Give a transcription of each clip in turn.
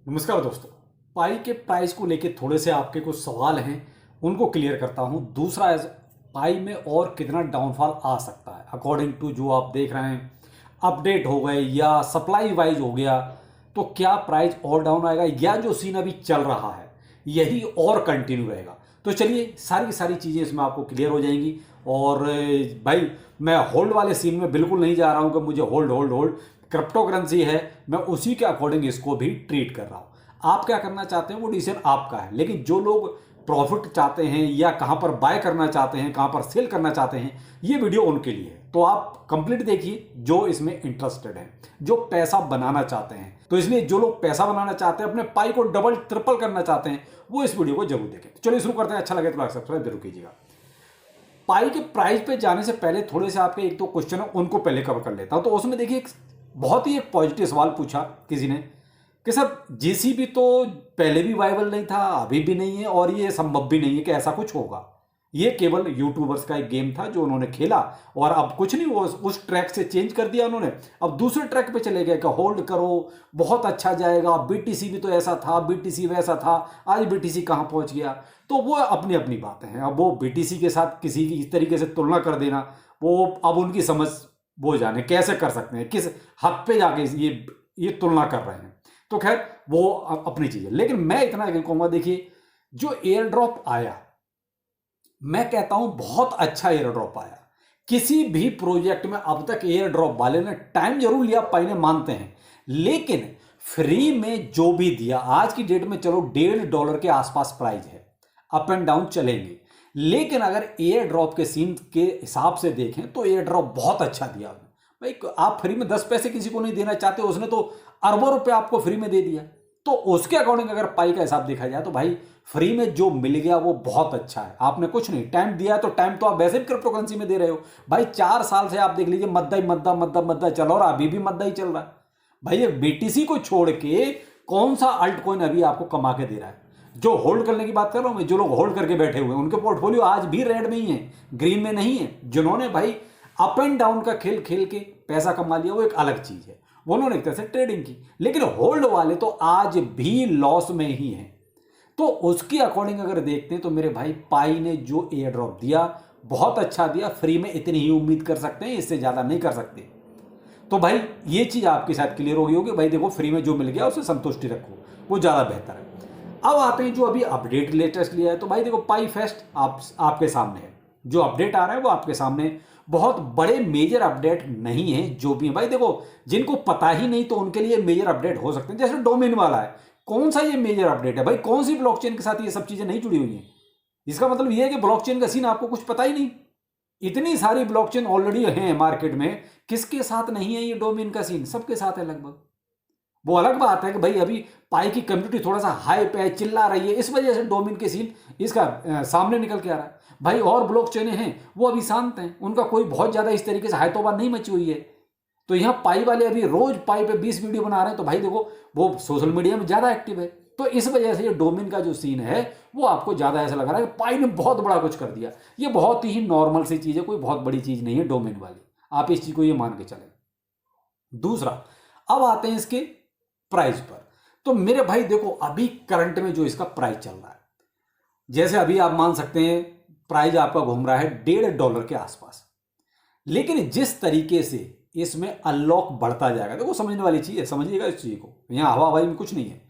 नमस्कार दोस्तों। पाई के प्राइस को लेके थोड़े से आपके कुछ सवाल हैं, उनको क्लियर करता हूं। दूसरा है पाई में और कितना डाउनफॉल आ सकता है अकॉर्डिंग टू जो आप देख रहे हैं, अपडेट हो गए या सप्लाई वाइज हो गया, तो क्या प्राइस और डाउन आएगा या जो सीन अभी चल रहा है यही और कंटिन्यू रहेगा। तो चलिए सारी की सारी चीज़ें इसमें आपको क्लियर हो जाएंगी। और भाई मैं होल्ड वाले सीन में बिल्कुल नहीं जा रहा हूं कि मुझे hold hold hold, crypto currency है, मैं उसी के अकॉर्डिंग इसको भी ट्रीट कर रहा हूं। आप क्या करना चाहते हैं वो डिसीजन आपका है, लेकिन जो लोग प्रॉफिट चाहते हैं या कहां पर बाय करना चाहते हैं, कहां पर सेल करना चाहते हैं, ये वीडियो उनके लिए है। तो आप कंप्लीट देखिए जो इसमें इंटरेस्टेड है, जो पैसा बनाना चाहते हैं। तो इसलिए जो लोग पैसा बनाना चाहते हैं, अपने पाई को डबल ट्रिपल करना चाहते हैं, वो इस वीडियो को जरूर देखें। तो चलिए शुरू करते हैं। अच्छा लगे तो लाइक सब्सक्राइब जरूर कीजिएगा। पाई के प्राइस पे जाने से पहले थोड़े से आपके एक दो क्वेश्चन है, उनको पहले कवर कर लेता हूं। तो उसमें देखिए बहुत ही एक पॉजिटिव सवाल पूछा किसी ने कि सर जीसीबी तो पहले भी वायबल नहीं था, अभी भी नहीं है, और ये संभव भी नहीं है कि ऐसा कुछ होगा। ये केवल यूट्यूबर्स का एक गेम था जो उन्होंने खेला, और अब कुछ नहीं, वो उस ट्रैक से चेंज कर दिया उन्होंने। अब दूसरे ट्रैक पे चले गए कि होल्ड करो, बहुत अच्छा जाएगा, बीटीसी भी तो ऐसा था, बीटीसी वैसा था, आज बीटीसी कहाँ पहुंच गया। तो वो अपनी अपनी बातें हैं। अब वो बीटीसी के साथ किसी की इस तरीके से तुलना कर देना, वो अब उनकी समझ, वो जाने कैसे कर सकते हैं, किस हद पे जाके ये तुलना कर रहे हैं। तो खैर वो अपनी चीज है, लेकिन मैं इतना कहूंगा, देखिए जो एयर ड्रॉप आया, मैं कहता हूं बहुत अच्छा एयर ड्रॉप आया। किसी भी प्रोजेक्ट में अब तक एयर ड्रॉप वाले ने टाइम जरूर लिया, पाई मानते हैं, लेकिन फ्री में जो भी दिया, आज की डेट में चलो $1.5 के आसपास प्राइस है, अप एंड डाउन चलेंगे, लेकिन अगर एयर ड्रॉप के सीन के हिसाब से देखें तो एयर ड्रॉप बहुत अच्छा दिया। भाई आप फ्री में 10 पैसे किसी को नहीं देना चाहते, उसने तो अरबों रुपए आपको फ्री में दे दिया। तो उसके अकॉर्डिंग अगर पाई का हिसाब देखा जाए तो भाई फ्री में जो मिल गया वो बहुत अच्छा है। आपने कुछ नहीं, टाइम दिया, तो टाइम तो आप वैसे भी क्रिप्टो करेंसी में दे रहे हो। भाई 4 साल से आप देख लीजिए मद्दा ही मद्दा मद्दा मद्दा चल रहा, और अभी भी मद्दा ही चल रहा है। भाई ये बीटीसी को छोड़ के कौन सा अल्ट कॉइन अभी आपको कमा के दे रहा है? जो होल्ड करने की बात कर रहा हूं मैं, जो लोग होल्ड करके बैठे हुए हैं उनके पोर्टफोलियो आज भी रेड में ही है, ग्रीन में नहीं है। जिन्होंने भाई अप एंड डाउन का खेल खेल के पैसा कमा लिया, वो एक अलग चीज है, वो उन्होंने एक तरह से ट्रेडिंग की। लेकिन होल्ड वाले तो आज भी लॉस में ही हैं। तो उसकी अकॉर्डिंग अगर देखते हैं तो मेरे भाई पाई ने जो एयर ड्रॉप दिया बहुत अच्छा दिया। फ्री में इतनी ही उम्मीद कर सकते हैं, इससे ज्यादा नहीं कर सकते। तो भाई ये चीज आपके साथ क्लियर हो गई होगी। भाई देखो फ्री में जो मिल गया उससे संतुष्टि रखो, वो ज्यादा बेहतर है। अब आते हैं जो अभी अपडेट लेटेस्ट लिया है। तो भाई देखो पाई फेस्ट आपके सामने है, जो अपडेट आ रहा है वो आपके सामने। बहुत बड़े मेजर अपडेट नहीं है जो भी है। भाई देखो जिनको पता ही नहीं तो उनके लिए मेजर अपडेट हो सकते हैं, जैसे डोमेन वाला है। कौन सा ये मेजर अपडेट है भाई? कौन सी ब्लॉकचेन के साथ ये सब चीजें नहीं जुड़ी हुई हैं? इसका मतलब ये है कि ब्लॉकचेन का सीन आपको कुछ पता ही नहीं। इतनी सारी ब्लॉकचेन ऑलरेडी है मार्केट में, किसके साथ नहीं है ये डोमेन का सीन? सबके साथ है लगभग। वो अलग बात है कि भाई अभी पाई की कम्युनिटी थोड़ा सा हाइप है, चिल्ला रही है, इस वजह से डोमेन के सीन इसका सामने निकल के आ रहा है। भाई और ब्लॉकचेन हैं वो अभी शांत हैं, उनका कोई बहुत ज्यादा इस तरीके से हाइतोबा नहीं मची हुई है। तो यहाँ पाई वाले अभी रोज पाई पे 20 वीडियो बना रहे हैं, तो भाई देखो वो सोशल मीडिया में ज्यादा एक्टिव है। तो इस वजह से ये डोमेन का जो सीन है वो आपको ज्यादा ऐसा लग रहा है कि पाई ने बहुत बड़ा कुछ कर दिया। ये बहुत ही नॉर्मल सी चीज है, कोई बहुत बड़ी चीज नहीं है डोमेन वाली, आप इस चीज को ये मान के चले। दूसरा, अब आते हैं इसके प्राइस पर। तो मेरे भाई देखो अभी करंट में जो इसका प्राइस चल रहा है, जैसे अभी आप मान सकते हैं प्राइस आपका घूम रहा है $1.5 के आसपास। लेकिन जिस तरीके से इसमें अनलॉक बढ़ता जाएगा, देखो समझने वाली चीज है, समझिएगा इस चीज को, यहां हवा हवाई में कुछ नहीं है।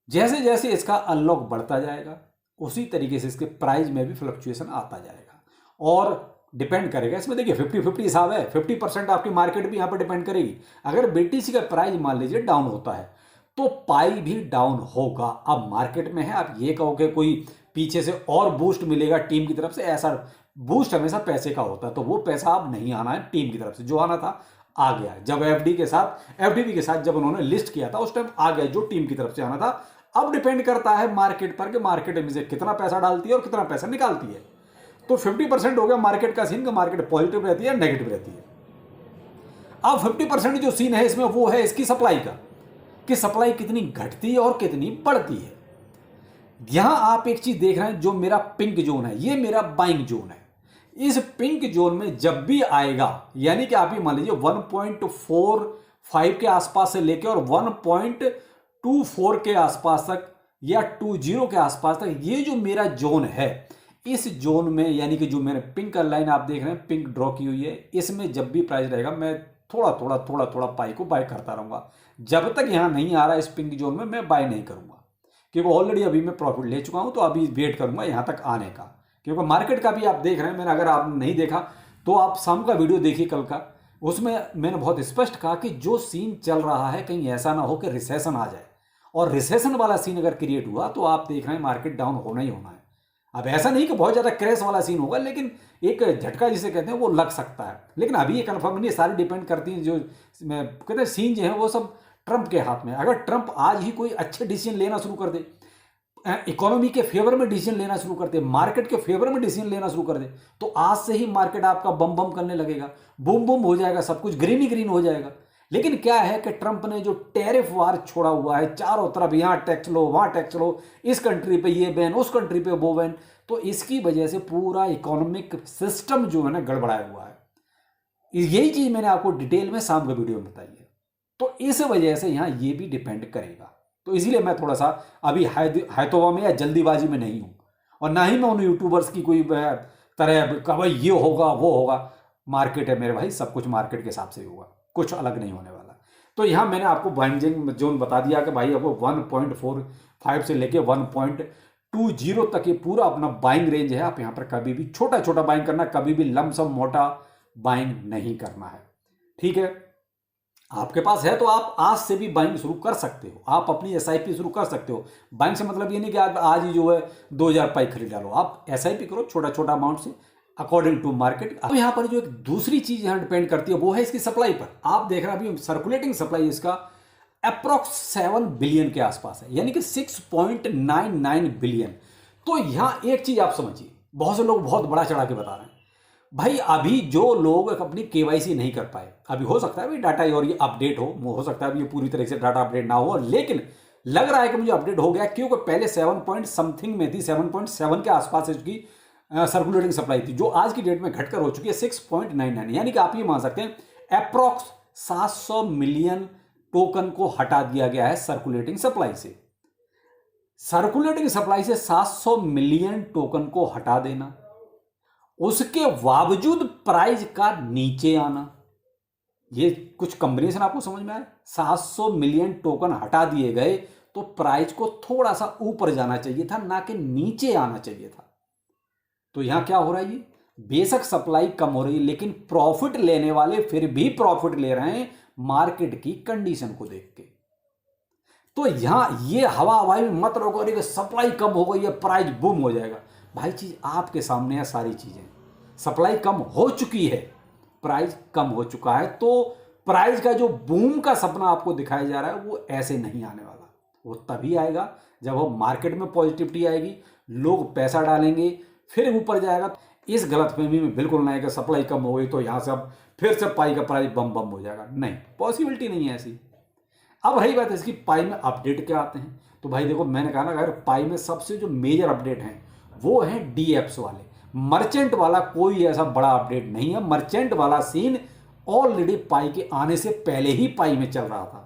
जैसे जैसे इसका अनलॉक बढ़ता जाएगा उसी तरीके से इसके प्राइस में भी फ्लक्चुएशन आता जाएगा, और डिपेंड करेगा इसमें। देखिए 50-50 हिसाब है, 50% आपकी मार्केट भी यहां पर डिपेंड करेगी। अगर बीटीसी का प्राइस मान लीजिए डाउन होता है तो पाई भी डाउन होगा। अब मार्केट में है, आप ये कहोगे कोई पीछे से और बूस्ट मिलेगा टीम की तरफ से, ऐसा बूस्ट हमेशा पैसे का होता है, तो वो पैसा अब नहीं आना है टीम की तरफ से, जो आना था आ गया। जब एफडीबी के साथ जब उन्होंने लिस्ट किया था उस टाइम आ गया जो टीम की तरफ से आना था। अब डिपेंड करता है मार्केट पर कि मार्केट में से कितना पैसा डालती है और कितना पैसा निकालती है। तो 50% हो गया मार्केट का सीन, का मार्केट पॉजिटिव रहती है नेगेटिव रहती है। अब 50% जो सीन है इसमें वो है इसकी सप्लाई का, कि सप्लाई कितनी घटती है और कितनी बढ़ती है। यहां आप एक चीज देख रहे हैं, जो मेरा पिंक जोन है ये मेरा बाइंग जोन है। इस पिंक जोन में जब भी आएगा, यानी कि आप ये मान लीजिए 1.45 के आसपास से लेकर और 1.2 24 के आसपास तक या 20 के आसपास तक, ये जो मेरा जोन है, इस जोन में यानी कि जो मैंने पिंक लाइन आप देख रहे हैं, पिंक ड्रॉ की हुई है, इसमें जब भी प्राइस रहेगा मैं थोड़ा थोड़ा थोड़ा थोड़ा पाई को बाय करता रहूंगा। जब तक यहां नहीं आ रहा इस पिंक जोन में, मैं बाय नहीं करूंगा, क्योंकि ऑलरेडी अभी मैं प्रॉफिट ले चुका हूं, तो अभी वेट करूंगा यहां तक आने का। क्योंकि मार्केट का भी आप देख रहे हैं, मैंने, अगर आप नहीं देखा तो आप शाम का वीडियो देखिए कल का, उसमें मैंने बहुत स्पष्ट कहा कि जो सीन चल रहा है कहीं ऐसा ना हो कि रिसेशन आ जाए, और रिसेशन वाला सीन अगर क्रिएट हुआ तो आप देख रहे हैं मार्केट डाउन होना ही होना है। अब ऐसा नहीं कि बहुत ज़्यादा क्रैश वाला सीन होगा, लेकिन एक झटका जिसे कहते हैं वो लग सकता है, लेकिन अभी ये कन्फर्म नहीं, सारी डिपेंड करती हैं, जो कहते हैं सीन जो है वो सब ट्रंप के हाथ में। अगर ट्रंप आज ही कोई अच्छे डिसीजन लेना शुरू कर दे, इकोनॉमी के फेवर में डिसीजन लेना शुरू करते, मार्केट के फेवर में डिसीजन लेना शुरू कर दे, तो आज से ही मार्केट आपका बम बम करने लगेगा, बूम बूम हो जाएगा, सब कुछ ग्रीन ही ग्रीन हो जाएगा। लेकिन क्या है कि ट्रंप ने जो टैरिफ वार छोड़ा हुआ है चारों तरफ, यहां टैक्स लो वहां टैक्स लो, इस कंट्री पे ये बैन, उस कंट्री पे वो बैन, तो इसकी वजह से पूरा इकोनॉमिक सिस्टम जो है ना गड़बड़ाया हुआ है। यही चीज मैंने आपको डिटेल में शाम के वीडियो में बताई है। तो इस वजह से यहां ये भी डिपेंड करेगा, तो इसीलिए मैं थोड़ा सा अभी हैतोवा में या जल्दीबाजी में नहीं हूं, और ना ही मैं उन यूट्यूबर्स की कोई तरह का भाई ये होगा वो होगा। मार्केट है मेरे भाई, सब कुछ मार्केट के हिसाब से ही होगा, कुछ अलग नहीं होने वाला। तो यहां मैंने आपको बाइंडिंग जोन बता दिया कि भाई आपको 1.45 से लेके 1.20 तक ये पूरा अपना बाइंग रेंज है। आप यहां पर कभी भी छोटा छोटा बाइंग करना, कभी भी लमसम मोटा बाइंग नहीं करना है, ठीक है। आपके पास है तो आप आज से भी बाइंग शुरू कर सकते हो, आप अपनी एसआईपी शुरू कर सकते हो। बाइंग से मतलब ये नहीं कि आप आज ही जो है 2000 पाई खरीद डालो, आप एसआईपी करो छोटा छोटा अमाउंट से अकॉर्डिंग टू मार्केट। अब यहाँ पर जो एक दूसरी चीज यहाँ डिपेंड करती है वो है इसकी सप्लाई पर। आप देख रहे हैं अभी सर्कुलेटिंग सप्लाई इसका अप्रोक्स 7 बिलियन के आसपास है, यानी कि 6.99 बिलियन। तो यहां एक चीज आप समझिए, बहुत से लोग बहुत बड़ा चढ़ा के बता रहे हैं भाई, अभी जो लोग अपनी केवाईसी नहीं कर पाए, अभी हो सकता है भाई डाटा और ये अपडेट हो सकता है अभी ये पूरी तरह से डाटा अपडेट ना हो, लेकिन लग रहा है कि मुझे अपडेट हो गया, क्योंकि पहले 7 पॉइंट समथिंग में थी, 7.7 के आसपास इसकी सर्कुलेटिंग सप्लाई थी, जो आज की डेट में घटकर हो चुकी है 6.99, यानी कि आप ये मान सकते हैं अप्रोक्स 700 मिलियन टोकन को हटा दिया गया है सर्कुलेटिंग सप्लाई से। सर्कुलेटिंग सप्लाई से 700 मिलियन टोकन को हटा देना, उसके बावजूद प्राइस का नीचे आना, ये कुछ कॉम्बिनेशन आपको समझ में आया। 700 मिलियन टोकन हटा दिए गए तो प्राइस को थोड़ा सा ऊपर जाना चाहिए था, ना कि नीचे आना चाहिए था। तो यहां क्या हो रहा है, ये बेशक सप्लाई कम हो रही है, लेकिन प्रॉफिट लेने वाले फिर भी प्रॉफिट ले रहे हैं मार्केट की कंडीशन को देख के। तो यहां ये हवा हवाई में मत रोको कि सप्लाई कम हो गई है प्राइस बूम हो जाएगा। भाई चीज आपके सामने है, सारी चीजें सप्लाई कम हो चुकी है, प्राइस कम हो चुका है, तो प्राइस का जो बूम का सपना आपको दिखाया जा रहा है वो ऐसे नहीं आने वाला। वो तभी आएगा जब वो मार्केट में पॉजिटिविटी आएगी, लोग पैसा डालेंगे, फिर ऊपर जाएगा। इस गलतफहमी में बिल्कुल नहीं कि सप्लाई कम हो गई तो यहां से अब फिर से पाई का प्राइस बम बम हो जाएगा, नहीं, पॉसिबिलिटी नहीं है ऐसी। अब रही बात इसकी पाई में अपडेट क्या आते हैं, तो भाई देखो मैंने कहा ना, अगर पाई में सबसे जो मेजर अपडेट हैं वो है डीएप्स वाले। मर्चेंट वाला कोई ऐसा बड़ा अपडेट नहीं है, मर्चेंट वाला सीन ऑलरेडी पाई के आने से पहले ही पाई में चल रहा था,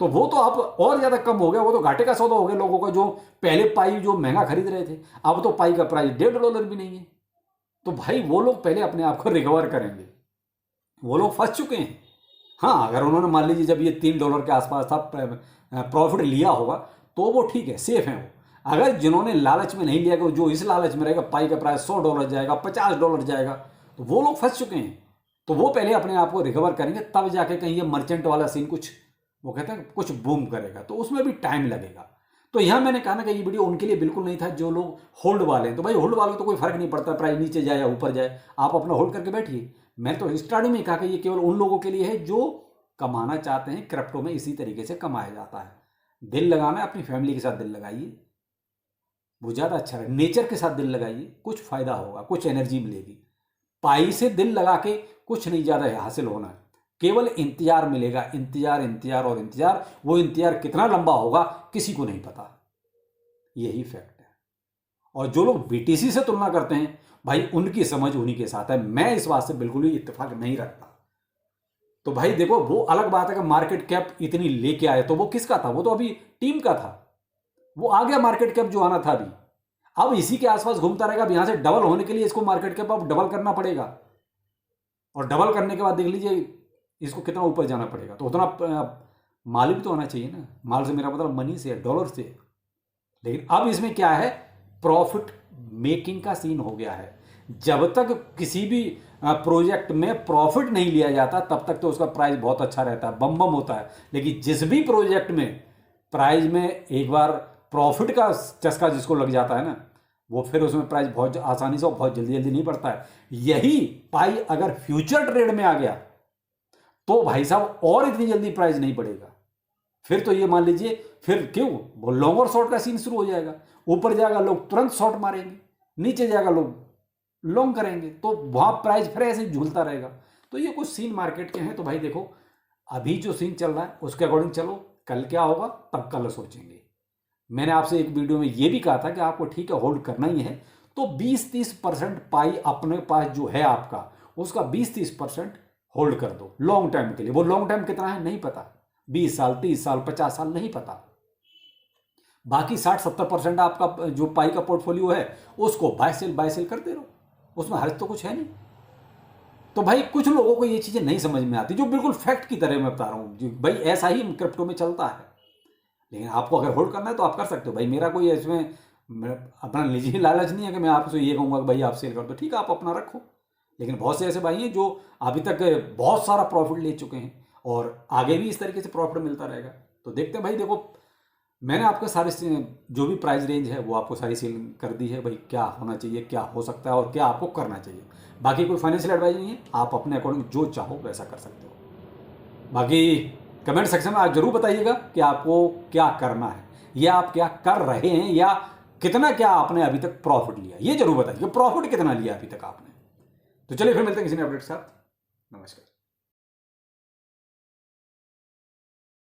तो वो तो अब और ज्यादा कम हो गया, वो तो घाटे का सौदा हो गया लोगों का, जो पहले पाई जो महंगा खरीद रहे थे, अब तो पाई का प्राइस $1.5 भी नहीं है। तो भाई वो लोग पहले अपने आप को रिकवर करेंगे, वो लोग फंस चुके हैं। हाँ, अगर उन्होंने मान लीजिए जब ये $3 के आसपास था प्रॉफिट लिया होगा तो वो ठीक है, सेफ है वो। अगर जिन्होंने लालच में नहीं लिया कि जो इस लालच में रहेगा पाई का प्राइस $100 जाएगा, $50 जाएगा, तो वो लोग फंस चुके हैं। तो वो पहले अपने आप को रिकवर करेंगे, तब जाके कहीं ये मर्चेंट वाला सीन कुछ, वो कहते हैं कुछ बूम करेगा, तो उसमें भी टाइम लगेगा। तो यहां मैंने कहा ना कि ये वीडियो उनके लिए बिल्कुल नहीं था जो लोग होल्ड वाले हैं। तो भाई होल्ड वालों को तो कोई फर्क नहीं पड़ता प्राइस नीचे जाए या ऊपर जाए, आप अपना होल्ड करके बैठिए। मैं तो स्टार्टिंग में कहा कि ये केवल उन लोगों के लिए है जो कमाना चाहते हैं, क्रिप्टो में इसी तरीके से कमाया जाता है। दिल लगाना है, अपनी फैमिली के साथ दिल लगाइए, वो ज़्यादा अच्छा है। नेचर के साथ दिल लगाइए, कुछ फायदा होगा, कुछ एनर्जी मिलेगी। पाई से दिल लगा के कुछ नहीं ज़्यादा हासिल होना है, केवल इंतजार मिलेगा, इंतजार इंतजार और इंतजार। वो इंतजार कितना लंबा होगा किसी को नहीं पता, यही फैक्ट है। और जो लोग बीटीसी से तुलना करते हैं भाई, उनकी समझ उन्हीं के साथ है, मैं इस बात से बिल्कुल भी इत्तेफाक नहीं रखता। तो भाई देखो, वो अलग बात है कि मार्केट कैप इतनी लेके आए, तो वो किसका था? वो तो अभी टीम का था, वो आ गया मार्केट कैप जो आना था अभी। अब इसी के आसपास घूमता रहेगा। अब यहां से डबल होने के लिए इसको मार्केट कैप अब डबल करना पड़ेगा, और डबल करने के बाद देख लीजिए इसको कितना ऊपर जाना पड़ेगा। तो उतना माल भी तो होना चाहिए ना। माल से मेरा मतलब मनी से, डॉलर से। लेकिन अब इसमें क्या है, प्रॉफिट मेकिंग का सीन हो गया है। जब तक किसी भी प्रोजेक्ट में प्रॉफिट नहीं लिया जाता तब तक तो उसका प्राइस बहुत अच्छा रहता है, बम बम होता है। लेकिन जिस भी प्रोजेक्ट में प्राइस में एक बार प्रॉफिट का चस्का जिसको लग जाता है ना, वो फिर उसमें प्राइस बहुत आसानी से और बहुत जल्दी जल्दी नहीं बढ़ता है। यही पाई अगर फ्यूचर ट्रेड में आ गया तो भाई साहब और इतनी जल्दी प्राइस नहीं बढ़ेगा। फिर तो ये मान लीजिए, फिर क्यों वो लॉन्ग और शॉर्ट का सीन शुरू हो जाएगा। ऊपर जाएगा लोग तुरंत शॉर्ट मारेंगे, नीचे जाएगा लोग लॉन्ग करेंगे, तो वहां प्राइस फिर ऐसे झूलता रहेगा। तो ये कुछ सीन मार्केट के हैं। तो भाई देखो, अभी जो सीन चल रहा है उसके अकॉर्डिंग चलो, कल क्या होगा तब कल सोचेंगे। मैंने आपसे एक वीडियो में ये भी कहा था कि आपको ठीक है होल्ड करना ही है, तो 20-30% पाई अपने पास जो है आपका, उसका 20-30% होल्ड कर दो लॉन्ग टाइम के लिए। वो लॉन्ग टाइम कितना है नहीं पता, 20 साल, 30 साल, 50 साल नहीं पता। बाकी 60-70% आपका जो पाई का पोर्टफोलियो है उसको बाय सेल करते रहो, उसमें हर्ज तो कुछ है नहीं। तो भाई कुछ लोगों को ये चीज़ें नहीं समझ में आती, जो बिल्कुल फैक्ट की तरह मैं बता रहा हूँ भाई, ऐसा ही क्रिप्टो में चलता है। लेकिन आपको अगर होल्ड करना है तो आप कर सकते हो भाई। मेरा कोई इसमें अपना निजी लालच नहीं है कि मैं आपसे ये कहूँगा कि भाई आप सेल कर दो, ठीक है आप अपना रखो। लेकिन बहुत से ऐसे भाई हैं जो अभी तक बहुत सारा प्रॉफिट ले चुके हैं और आगे भी इस तरीके से प्रॉफिट मिलता रहेगा। तो देखते हैं भाई। देखो, मैंने आपका सारे जो भी प्राइस रेंज है वो आपको सारी सेल कर दी है भाई, क्या होना चाहिए, क्या हो सकता है और क्या आपको करना चाहिए। बाकी कोई फाइनेंशियल एडवाइस नहीं है, आप अपने अकॉर्डिंग जो चाहो वैसा कर सकते हो। बाकी कमेंट सेक्शन में आप जरूर बताइएगा कि आपको क्या करना है, या आप क्या कर रहे हैं, या कितना क्या आपने अभी तक प्रॉफिट लिया, ये जरूर बताइए प्रॉफिट कितना लिया अभी तक आपने। तो चलिए फिर मिलते हैं किसी नए अपडेट के साथ। नमस्कार।